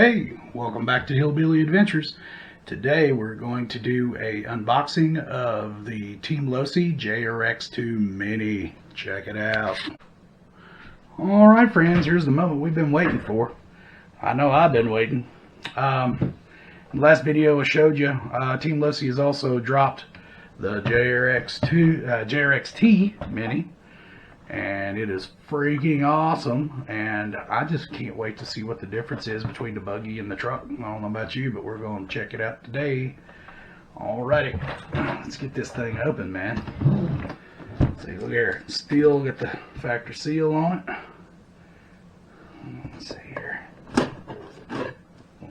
Hey, welcome back to Hillbilly Adventures. Today we're going to do a unboxing of the Team Losi Jrx2 Mini. Check it out. Alright friends, here's the moment we've been waiting for. I know I've been waiting. In the last video I showed you, Team Losi has also dropped the Jrx2 Mini. And it is freaking awesome, and I just can't wait to see what the difference is between the buggy and the truck. I don't know about you, but we're going to check it out today. Alrighty, let's get this thing open, man. Let's see, look here, still got the factory seal on it. Let's see here.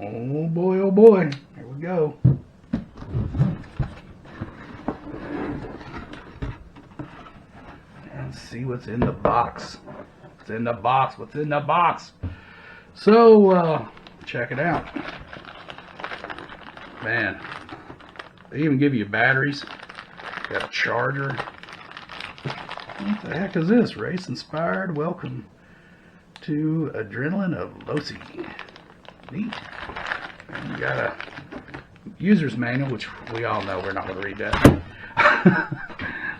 Oh boy, here we go. Let's see what's in the box. What's in the box? What's in the box? So, check it out. Man, they even give you batteries. Got a charger. What the heck is this? Race inspired. Welcome to Adrenaline of Losi. Neat. And you got a user's manual, which we all know we're not going to read that.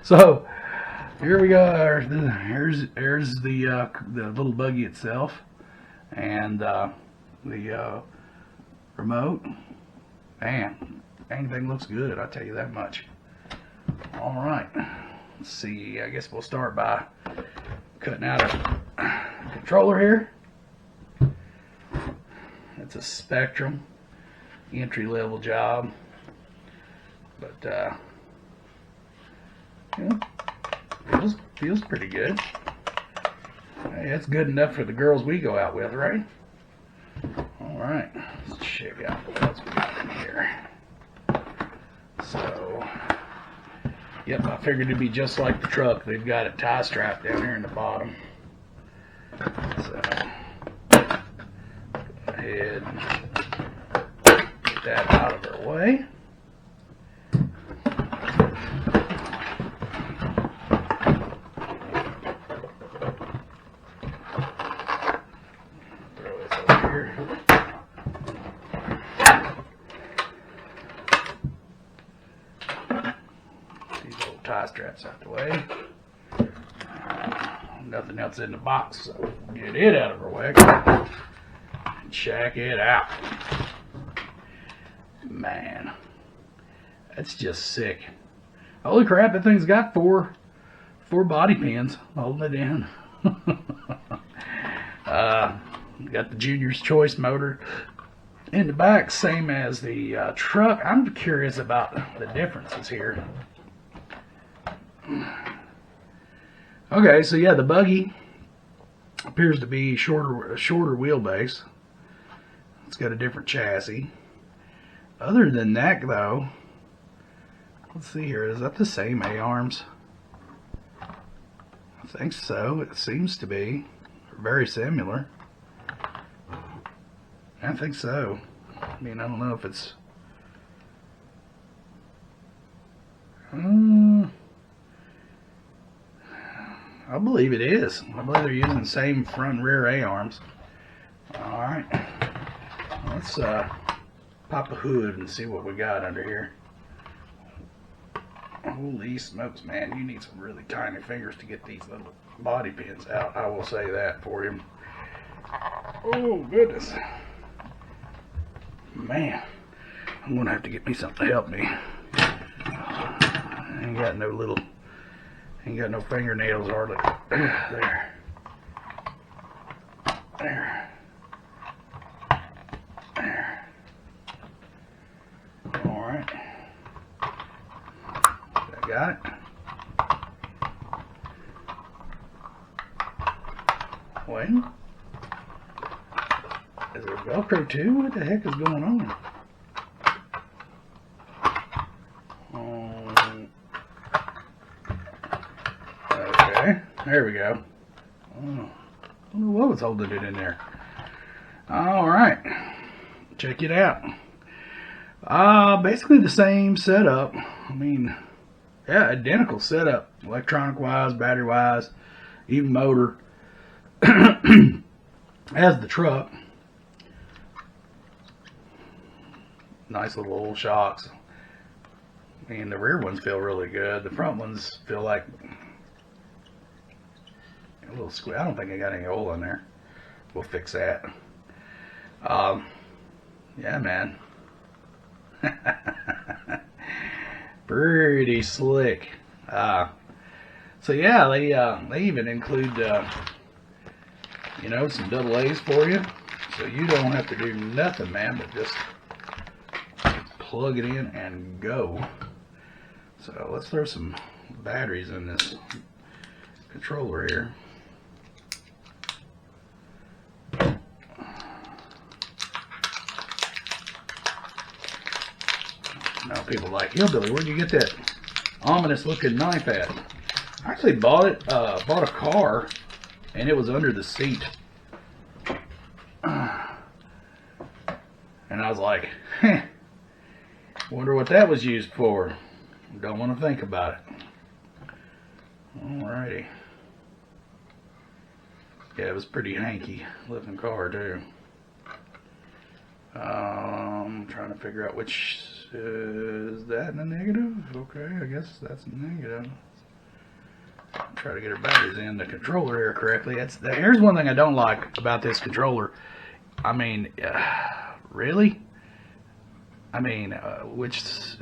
So, here we go. Here's the little buggy itself, and the remote. Man, anything looks good. I tell you that much. All right. Let's see. I guess we'll start by cutting out a controller here. It's a Spectrum entry-level job, but yeah. Feels pretty good. Hey, that's good enough for the girls we go out with, right? Alright, let's check out what else we got in here. So, yep, I figured it'd be just like the truck. They've got a tie strap down here in the bottom. So, go ahead and get that out of our way. Tie straps out the way. Nothing else in the box, so get it out of our way and check it out. Man, that's just sick. Holy crap, that thing's got four body pins holding it in. Got the Junior's Choice motor in the back, same as the truck. I'm curious about the differences here. Okay, so yeah, the buggy appears to be a shorter wheelbase. It's got a different chassis. Other than that, though, let's see here. Is that the same A-arms? I think so. It seems to be very similar. I think so. I mean, I don't know if it's I believe it is. I believe they're using the same front and rear A-arms. Alright. Let's pop a hood and see what we got under here. Holy smokes, man. You need some really tiny fingers to get these little body pins out. I will say that for you. Oh, goodness. Man. I'm going to have to get me something to help me. I ain't got no fingernails hardly. There. Alright. I got it. Well, is there Velcro too? What the heck is going on? There we go. Oh, I don't know what was holding it in there. Alright. Check it out. Basically the same setup. I mean, yeah, identical setup. Electronic wise, battery wise, even motor. As the truck. nice little old shocks. And the rear ones feel really good. The front ones feel like a little squeak. I don't think I got any oil in there. We'll fix that. Yeah, man. Pretty slick. So yeah, they even include you know, some double A's for you, so you don't have to do nothing, man, but just plug it in and go. So let's throw some batteries in this controller here. Now people like, Hillbilly, where'd you get that ominous looking knife at? I actually bought a car, and it was under the seat. And I was like, wonder what that was used for. Don't want to think about it. Alrighty. Yeah, it was pretty hanky looking car too. Trying to figure out which is that in the negative. Okay, I guess that's a negative. Try to get our batteries in the controller here correctly. Here's one thing I don't like about this controller. I mean, really? I mean, it looks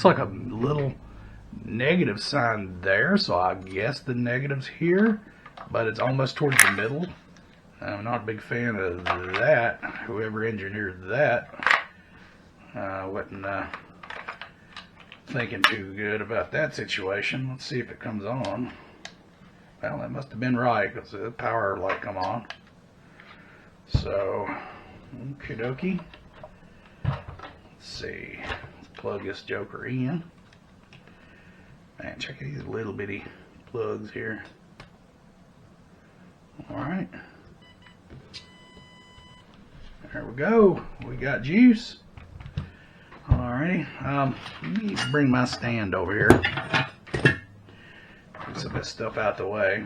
like a little negative sign there, so I guess the negative's here, but it's almost towards the middle. I'm not a big fan of that. Whoever engineered that wasn't thinking too good about that situation. Let's see if it comes on. Well, that must have been right, because the power light come on. So, okie dokie. Let's see. Let's plug this joker in. Man, check these little bitty plugs here. Alright. There we go. We got juice. Alrighty. Let me bring my stand over here. Get some of this stuff out the way.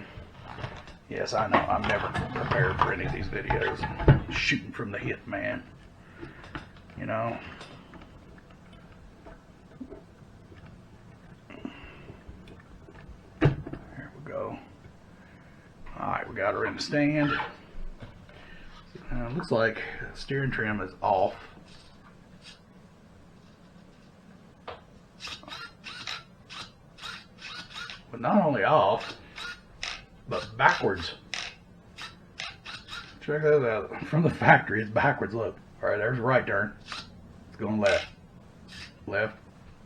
Yes, I know. I'm never prepared for any of these videos. I'm shooting from the hip, man. You know. There we go. Alright, we got her in the stand. Looks like the steering trim is off. But not only off, but backwards. Check that out. From the factory, it's backwards. Look. Alright, there's a right turn. It's going left. Left,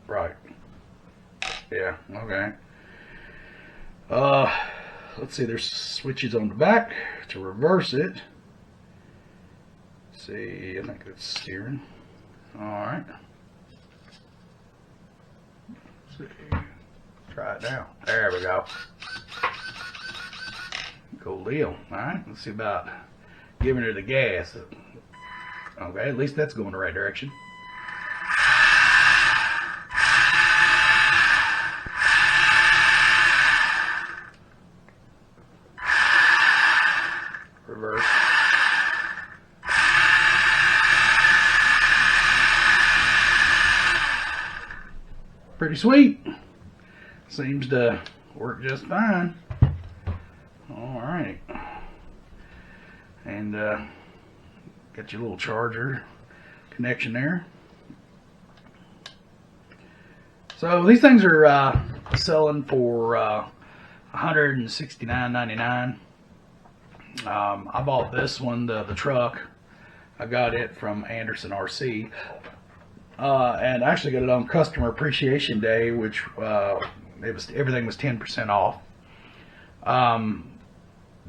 right. Yeah, okay. Let's see, there's switches on the back to reverse it. Let's see, I think it's steering. Alright. Let's see. Try it now. There we go. Cool deal. Alright, let's see about giving her the gas. Okay, at least that's going the right direction. Reverse. Pretty sweet. Seems to work just fine. Alright. And got your little charger connection there. So these things are selling for $169.99. I bought this one, the truck. I got it from Anderson RC. And I actually got it on Customer Appreciation Day, which everything was 10% off.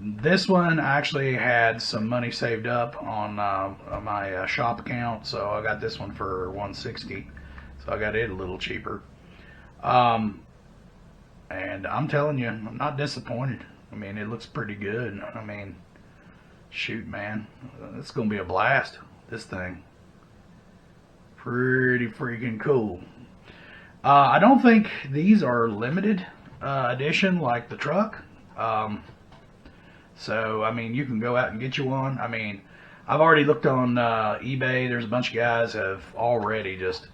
This one actually had some money saved up on my shop account, so I got this one for $160. So I got it a little cheaper. And I'm telling you, I'm not disappointed. I mean, it looks pretty good. I mean, shoot, man, it's gonna be a blast. This thing, pretty freaking cool. I don't think these are limited edition like the truck. So I mean, you can go out and get you one. I mean, I've already looked on eBay. There's a bunch of guys have already just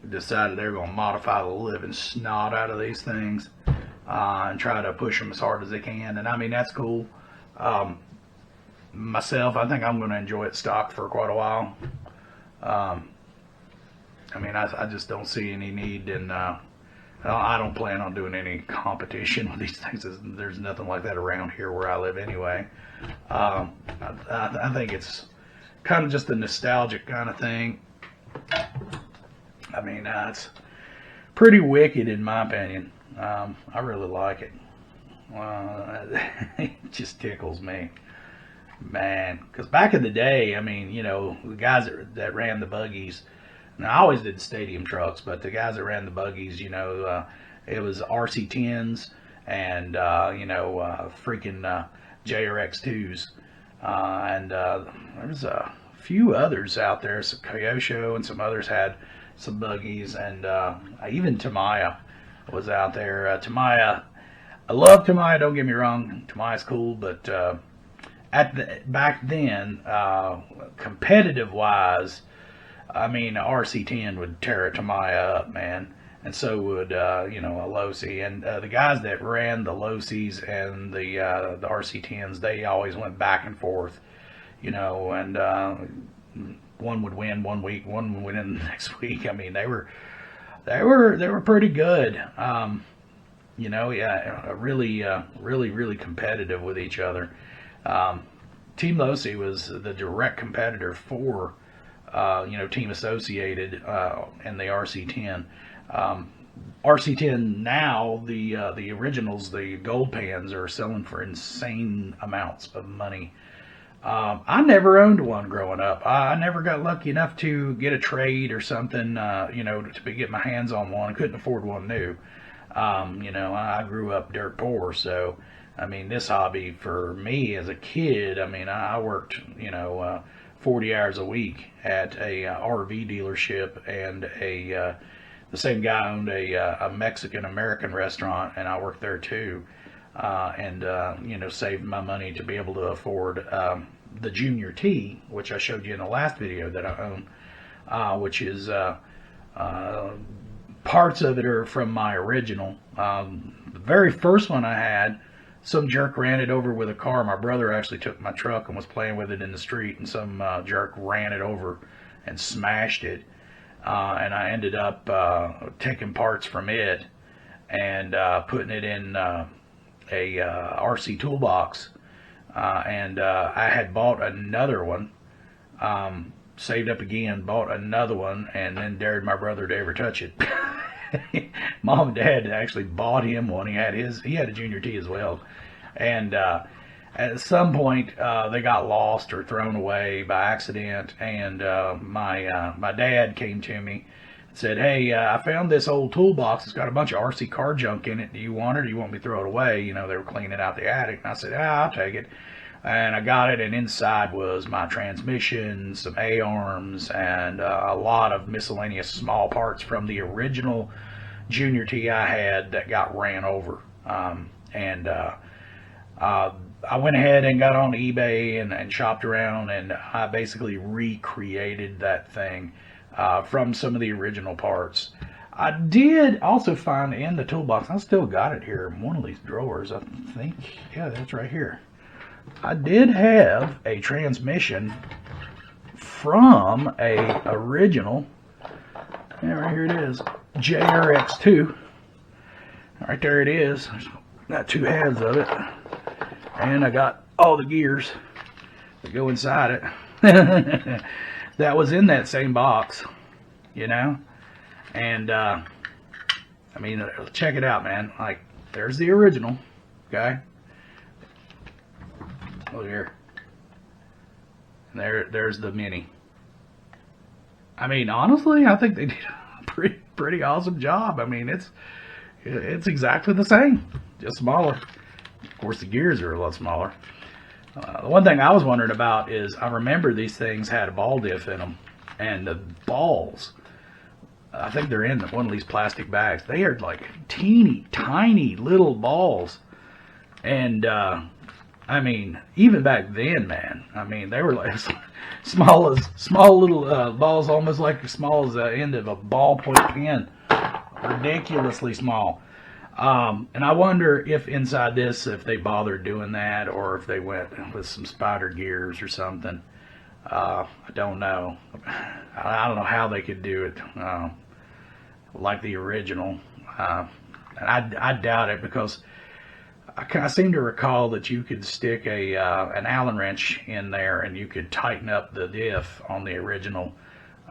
decided they're going to modify the living snot out of these things and try to push them as hard as they can. And I mean, that's cool. Myself, I think I'm going to enjoy it stock for quite a while. I mean, I just don't see any need, and I don't plan on doing any competition with these things. There's nothing like that around here where I live anyway. I think it's kind of just a nostalgic kind of thing. I mean, it's pretty wicked in my opinion. I really like it. It just tickles me, man. Because back in the day, I mean, you know, the guys that ran the buggies, and I always did stadium trucks, but the guys that ran the buggies, you know, it was RC10s and, you know, freaking Jrx2s. And there's a few others out there. So Kyosho and some others had some buggies, and even Tamiya was out there. Tamiya, I love Tamiya, don't get me wrong. Tamiya's cool, but back then, competitive wise, I mean, RC10 would tear a Tamiya up, man, and so would you know, a Losi. And the guys that ran the Losis and the RC10s, they always went back and forth, you know, and one would win one week, one would win the next week. I mean, they were pretty good. You know, yeah, really competitive with each other. Team Losi was the direct competitor for, you know, Team Associated and the RC10. RC10 now, the originals, the gold pans, are selling for insane amounts of money. I never owned one growing up. I never got lucky enough to get a trade or something, you know, to get my hands on one. I couldn't afford one new. You know, I grew up dirt poor, so I mean, this hobby for me as a kid, I mean, I worked, you know, 40 hours a week at a RV dealership, and the same guy owned a Mexican American restaurant, and I worked there too. And you know, saved my money to be able to afford the Junior T, which I showed you in the last video that I own, which is parts of it are from my original. The very first one I had, some jerk ran it over with a car. My brother actually took my truck and was playing with it in the street, and some jerk ran it over and smashed it. And I ended up taking parts from it and putting it in a RC toolbox, and I had bought another one, saved up again, bought another one, and then dared my brother to ever touch it. Mom and Dad actually bought him one. He had a Junior T as well, and at some point they got lost or thrown away by accident, and my dad came to me and said, "Hey, I found this old toolbox. It's got a bunch of RC car junk in it. Do you want it, or do you want me to throw it away?" You know, they were cleaning out the attic, and I said, I'll take it. And I got it, and inside was my transmission, some A-arms, and a lot of miscellaneous small parts from the original Junior T I had that got ran over. I went ahead and got on eBay and shopped around, and I basically recreated that thing from some of the original parts. I did also find in the toolbox, I still got it here in one of these drawers, I think. Yeah, that's right here. I did have a transmission from a original, yeah, right here it is, Jrx2. Right there it is. Got two halves of it, and I got all the gears that go inside it. That was in that same box, you know. And I mean, check it out, man. Like, there's the original, okay. Look here. And there's the mini. I mean, honestly, I think they did a pretty awesome job. I mean, it's exactly the same, just smaller. Of course, the gears are a lot smaller. The one thing I was wondering about is, I remember these things had a ball diff in them, and the balls, I think they're in one of these plastic bags. They are like teeny tiny little balls, and I mean, even back then, man. I mean, they were like small little balls, almost like as small as the end of a ballpoint pen. Ridiculously small. And I wonder if inside this, if they bothered doing that, or if they went with some spider gears or something. I don't know. I don't know how they could do it like the original. And I doubt it, because I seem to recall that you could stick an Allen wrench in there and you could tighten up the diff on the original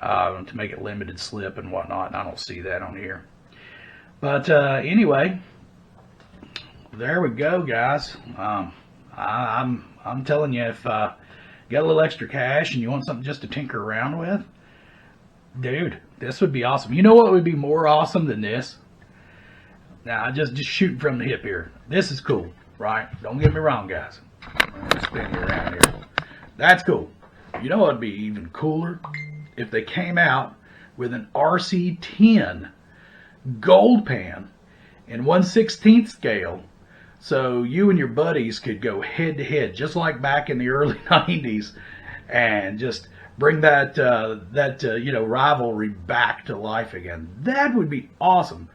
to make it limited slip and whatnot. And I don't see that on here. But anyway, there we go, guys. I'm telling you, if you got a little extra cash and you want something just to tinker around with, dude, this would be awesome. You know what would be more awesome than this? Now, just shooting from the hip here. This is cool, right? Don't get me wrong, guys. I'm going to spin you around here. That's cool. You know what would be even cooler? If they came out with an RC10 gold pan in 1/16 scale, so you and your buddies could go head to head, just like back in the early 90s, and just bring that rivalry back to life again. That would be awesome.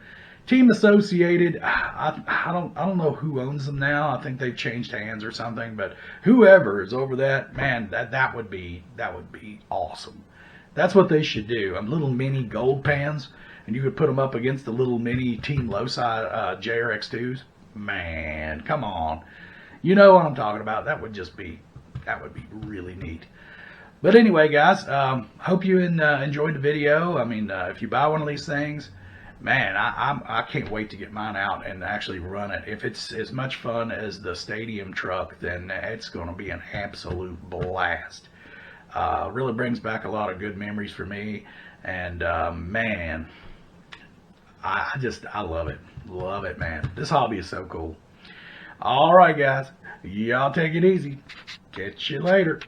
Team Associated, I don't know who owns them now. I think they've changed hands or something, but whoever is over that, man, that would be awesome. That's what they should do. Little mini gold pans, and you could put them up against the little mini Team Losi Jrx2s. Man, come on. You know what I'm talking about. That would be really neat. But anyway, guys, hope you enjoyed the video. I mean, if you buy one of these things, man, I can't wait to get mine out and actually run it. If it's as much fun as the stadium truck, then it's going to be an absolute blast. Really brings back a lot of good memories for me. And man, I love it. Love it, man. This hobby is so cool. All right, guys. Y'all take it easy. Catch you later.